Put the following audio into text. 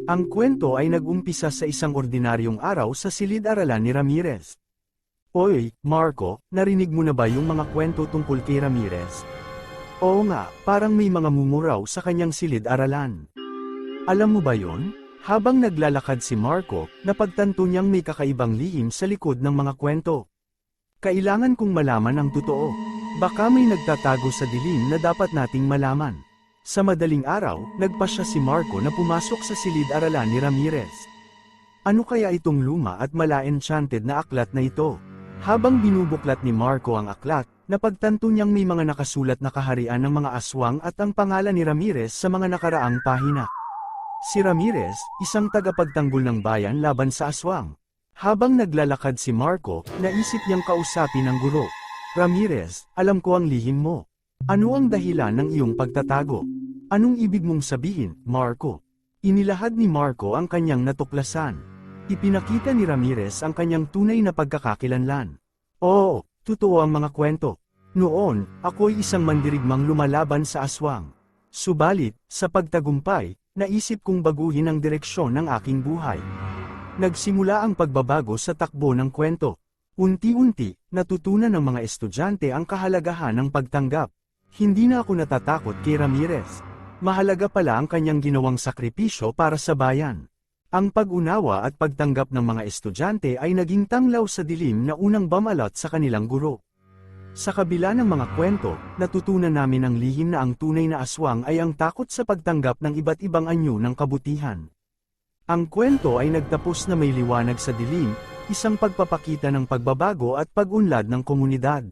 Ang kwento ay nag-umpisa sa isang ordinaryong araw sa silid-aralan ni Ramirez. Oy, Marco, narinig mo na ba yung mga kwento tungkol kay Ramirez? Oo nga, parang may mga mumuraw sa kanyang silid-aralan. Alam mo ba yon? Habang naglalakad si Marco, napagtanto niyang may kakaibang lihim sa likod ng mga kwento. Kailangan kong malaman ang totoo. Baka may nagtatago sa dilim na dapat nating malaman. Sa madaling araw, nagpasya si Marco na pumasok sa silid-aralan ni Ramirez. Ano kaya itong luma at mala-enchanted na aklat na ito? Habang binubuklat ni Marco ang aklat, napagtanto niyang may mga nakasulat na kaharian ng mga aswang at ang pangalan ni Ramirez sa mga nakaraang pahina. Si Ramirez, isang tagapagtanggol ng bayan laban sa aswang. Habang naglalakad si Marco, naisip niyang kausapin ang guro. Ramirez, alam ko ang lihim mo. Ano ang dahilan ng iyong pagtatago? Anong ibig mong sabihin, Marco? Inilahad ni Marco ang kanyang natuklasan. Ipinakita ni Ramirez ang kanyang tunay na pagkakakilanlan. Oo, totoo ang mga kwento. Noon, ako'y isang mandirigmang lumalaban sa aswang. Subalit, sa pagtagumpay, naisip kong baguhin ang direksyon ng aking buhay. Nagsimula ang pagbabago sa takbo ng kwento. Unti-unti, natutunan ng mga estudyante ang kahalagahan ng pagtanggap. Hindi na ako natatakot kay Ramirez. Mahalaga pala ang kanyang ginawang sakripisyo para sa bayan. Ang pag-unawa at pagtanggap ng mga estudyante ay naging tanglaw sa dilim na unang bumalot sa kanilang guro. Sa kabila ng mga kwento, natutunan namin ang lihim na ang tunay na aswang ay ang takot sa pagtanggap ng iba't ibang anyo ng kabutihan. Ang kwento ay nagtapos na may liwanag sa dilim, isang pagpapakita ng pagbabago at pag-unlad ng komunidad.